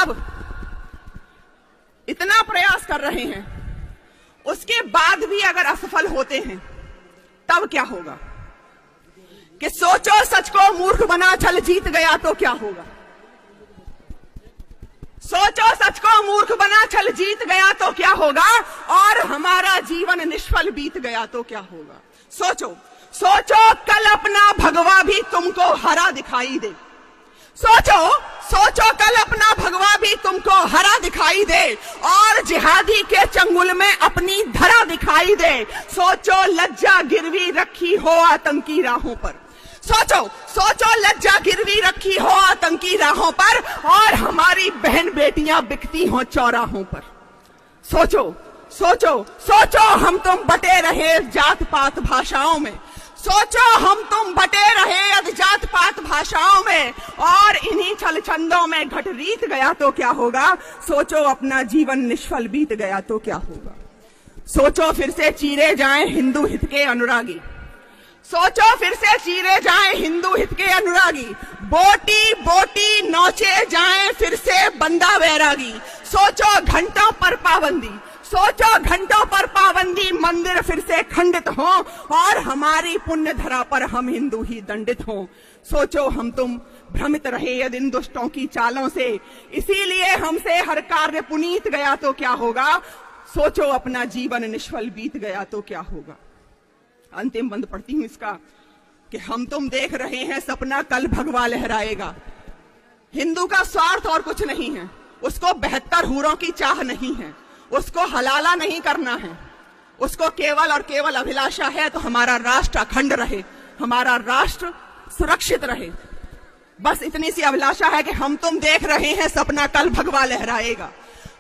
सब इतना प्रयास कर रहे हैं, उसके बाद भी अगर असफल होते हैं तब क्या होगा? कि सोचो सच को मूर्ख बना छल जीत गया तो क्या होगा? सोचो सच को मूर्ख बना छल जीत गया तो क्या होगा? और हमारा जीवन निष्फल बीत गया तो क्या होगा? सोचो, सोचो कल अपना भगवा भी तुमको हरा दिखाई दे। सोचो, सोचो कल अपना भगवा भी तुमको हरा दिखाई दे और जिहादी के चंगुल में अपनी धरा दिखाई दे। सोचो लज्जा गिरवी रखी हो आतंकी राहों पर। सोचो, सोचो लज्जा गिरवी रखी हो आतंकी राहों पर और हमारी बहन बेटियां बिकती हो चौराहों पर। सोचो, सोचो, सोचो हम तुम बटे रहे जात पात भाषाओं में। सोचो हम तुम बटे रहे अधजात पात भाषाओं में और इन्हीं छल छंदों में घट रीत गया तो क्या होगा? सोचो अपना जीवन निष्फल बीत गया तो क्या होगा? सोचो फिर से चीरे जाएं हिंदू हित के अनुरागी। सोचो फिर से चीरे जाएं हिंदू हित के अनुरागी। बोटी बोटी नौचे जाएं फिर से बंदा वैरागी। सोचो घंटों पर पाबंदी, सोचो घंटों पर पाबंदी, मंदिर फिर से खंडित हो और हमारी पुण्य धरा पर हम हिंदू ही दंडित हो। सोचो हम तुम भ्रमित रहे यदि इन दुष्टों की चालों से, इसीलिए हमसे हर कार्य पुनीत गया तो क्या होगा? सोचो अपना जीवन निष्फल बीत गया तो क्या होगा? अंतिम बंद पढ़ती हूं इसका कि हम तुम देख रहे हैं सपना कल भगवा लहराएगा। हिंदू का स्वार्थ और कुछ नहीं है, उसको 72 हूरों की चाह नहीं है, उसको हलाला नहीं करना है, उसको केवल और केवल अभिलाषा है तो हमारा राष्ट्र अखंड रहे, हमारा राष्ट्र सुरक्षित रहे। बस इतनी सी अभिलाषा है कि हम तुम देख रहे हैं सपना कल भगवा लहराएगा।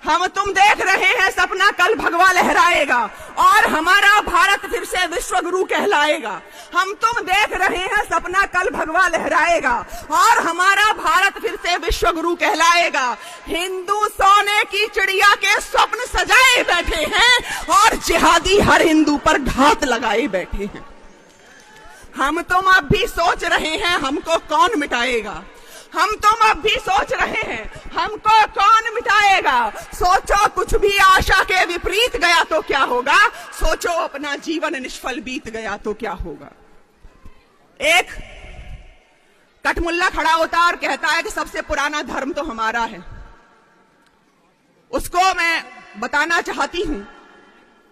हम तुम देख रहे हैं सपना कल भगवा लहराएगा और हमारा भारत फिर से विश्व गुरु कहलाएगा। हम तुम देख रहे हैं सपना कल भगवा लहराएगा और हमारा भारत फिर से विश्व गुरु कहलाएगा। हिंदू सोने की चिड़िया के स्वप्न सजाए बैठे हैं और जिहादी हर हिंदू पर घात लगाए बैठे हैं। हम तुम अब भी सोच रहे हैं हमको कौन मिटाएगा। हम तुम अब भी सोच रहे हैं हमको कौन मिटाएगा। सोचो कुछ भी आशा के विपरीत गया तो क्या होगा? सोचो अपना जीवन निष्फल बीत गया तो क्या होगा? एक कटमुल्ला खड़ा होता और कहता है कि सबसे पुराना धर्म तो हमारा है। उसको मैं बताना चाहती हूं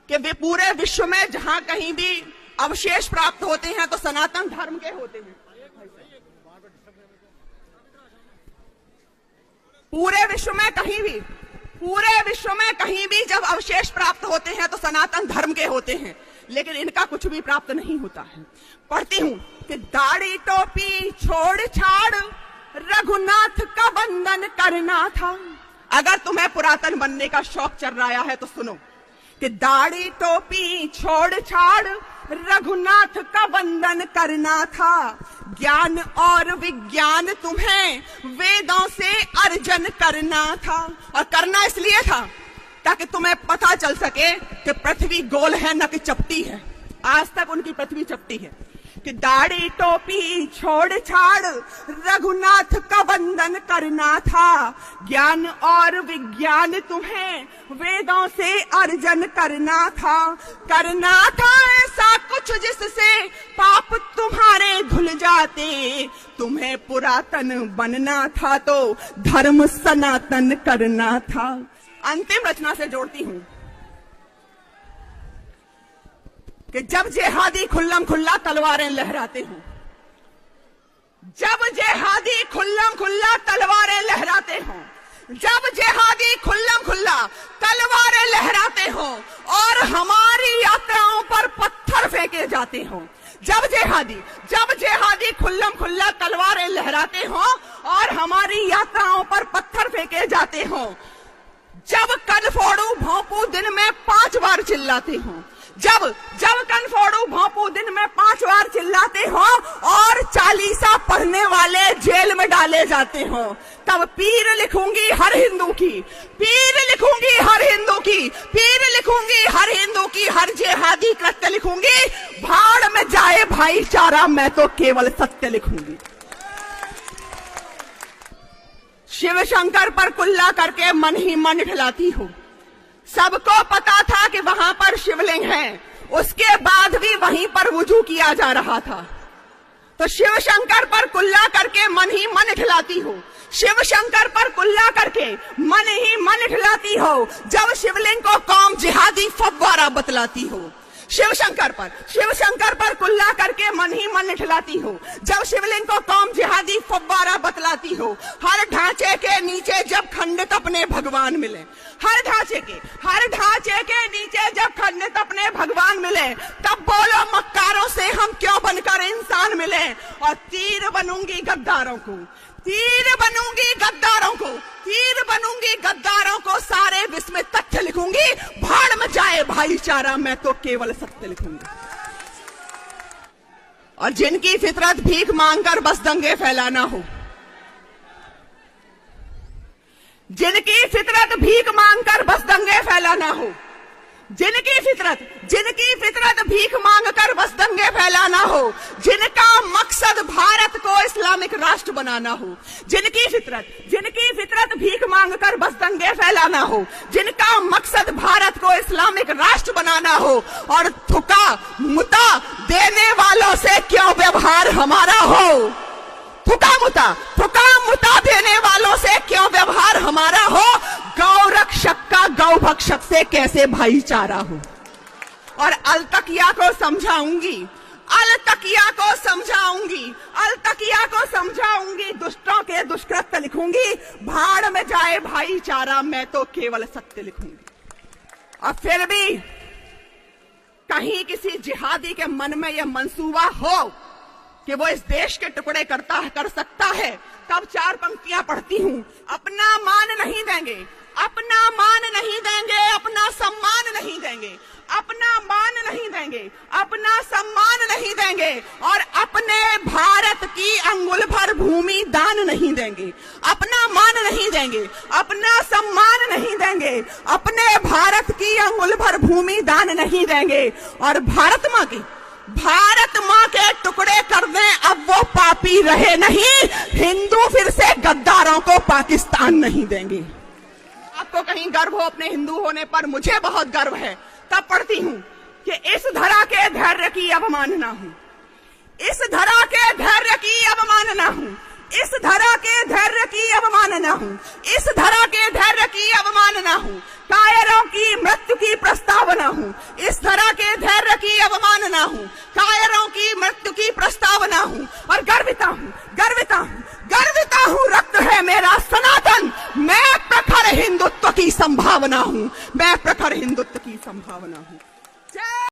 कि वे पूरे विश्व में जहां कहीं भी अवशेष प्राप्त होते हैं तो सनातन धर्म के होते हैं। पूरे विश्व में कहीं भी जब अवशेष प्राप्त होते हैं तो सनातन धर्म के होते हैं, लेकिन इनका कुछ भी प्राप्त नहीं होता है। पढ़ती हूं कि दाढ़ी टोपी छोड़ छाड़ रघुनाथ का बंधन करना था। अगर तुम्हें पुरातन बनने का शौक चल रहा है तो सुनो कि दाढ़ी टोपी छोड़ छाड़ रघुनाथ का बंधन करना था। ज्ञान और विज्ञान तुम्हें वेदों से अर्जन करना था। और करना इसलिए था ताकि तुम्हें पता चल सके कि पृथ्वी गोल है न कि चपटी है। आज तक उनकी पृथ्वी चपटी है। कि दाढ़ी टोपी छोड़ छाड़ रघुनाथ का बंधन करना था। ज्ञान और विज्ञान तुम्हें वेदों से अर्जन करना था। करना था ऐसा कुछ जिससे पाप तुम्हारे धुल जाते। तुम्हें पुरातन बनना था तो धर्म सनातन करना था। अंतिम रचना से जोड़ती हूं कि जब जिहादी खुल्लम खुल्ला तलवारें लहराते हो, जब जिहादी खुल्लम खुल्ला तलवारें लहराते हो, जब जिहादी खुल्लम खुल्ला तलवारें लहराते हो और हमारी यात्राओं पर पत्थर फेंके जाते हो, जब जिहादी खुल्लम खुल्ला तलवारें लहराते हो और हमारी यात्राओं पर पत्थर फेंके जाते हो, जब कनफोड़ू भोंपू दिन में 5 बार चिल्लाते हो, जब कनफोड़ू भोंपू दिन में 5 बार चिल्लाते हो और चालीसा पढ़ने वाले जेल में डाले जाते हो, तब पीर लिखूंगी हर हिंदू की, पीर लिखूंगी हर हिंदू की, पीर लिखूंगी हर हिंदू की, हर जिहादी कृत्य लिखूंगी। भाड़ में जाए भाईचारा, मैं तो केवल सत्य लिखूंगी। शिव शंकर पर कुल्ला करके मन ही मन ठिलाती हो। सबको पता था कि वहां पर शिवलिंग है, उसके बाद भी वहीं पर वुजू किया जा रहा था। तो शिव शंकर पर कुल्ला करके मन ही मन ठिलाती हो, शिव शंकर पर कुल्ला करके मन ही मन ठिलाती हो, जब शिवलिंग को कौम जिहादी फव्वारा बतलाती हो। शिव शंकर पर कुल्ला करके मन ही मन ठिलाती हो, जब शिवलिंग को कौम जिहादी फव्वारा बतलाती हो। हर ढांचे के नीचे जब खंडित अपने भगवान मिले, हर ढांचे के नीचे जब खंडित अपने भगवान मिले, तब बोलो मक्कारों से हम क्यों बनकर इंसान मिले। और तीर बनूंगी गद्दारों को सारे विश्व में तथ्य लिखूंगी, भाड़ में जाए भाईचारा, मैं तो केवल सत्य लिखूंगी। और जिनकी फितरत भीख मांगकर बस दंगे फैलाना हो, जिनकी फितरत भीख मांगकर बस दंगे फैलाना हो, जिनकी फितरत भीख मांगकर बस दंगे फैलाना हो, जिनका मकसद भारत को इस्लामिक राष्ट्र बनाना हो, जिनकी फितरत भीख मांगकर बस दंगे फैलाना हो, जिनका मकसद भारत को इस्लामिक राष्ट्र बनाना हो, और थुका मुता देने वालों से क्यों व्यवहार हमारा हो, थुका मुता देने वालों से क्यों व्यवहार हमारा हो, गौ रक्षक का गौ भक्षक से कैसे भाईचारा हो। और अलतकिया को समझाऊंगी, दुष्टों के दुष्कृत्य लिखूंगी, भाड़ में जाए भाईचारा, मैं तो केवल सत्य लिखूंगी। और फिर भी कहीं किसी जिहादी के मन में यह मंसूबा हो कि वो इस देश के टुकड़े कर सकता है, तब चार पंक्तियां पढ़ती हूं। अपना मान नहीं देंगे, अपना सम्मान नहीं देंगे, और अपने भारत की अंगुल भर भूमि दान नहीं देंगे। अपना मान नहीं देंगे, अपना सम्मान नहीं देंगे, अपने भारत की अंगुल भर भूमि दान नहीं देंगे। और भारत माँ के टुकड़े कर दें, अब वो पापी रहे नहीं, हिंदू फिर से गद्दारों को पाकिस्तान नहीं देंगे। आपको कहीं गर्व हो अपने हिंदू होने पर, मुझे बहुत गर्व है। तब पढ़ती हूं कि इस धरा के धैर्य की अवमानना हूं, इस धरा के धैर्य की अवमानना हूं, इस धरा के धैर्य की अवमानना हूं, इस धरा के धैर्य की अवमानना हूं, कायरों की मृत्यु की प्रस्तावना हूं, इस धरा के धैर्य की अवमानना हूं, कायरों की मृत्यु की प्रस्तावना हूं। और गर्विता हूं, रक्त है मेरा सनातन, मैं प्रखर हिंदुत्व की संभावना हूं, मैं प्रखर हिंदुत्व की संभावना हूं।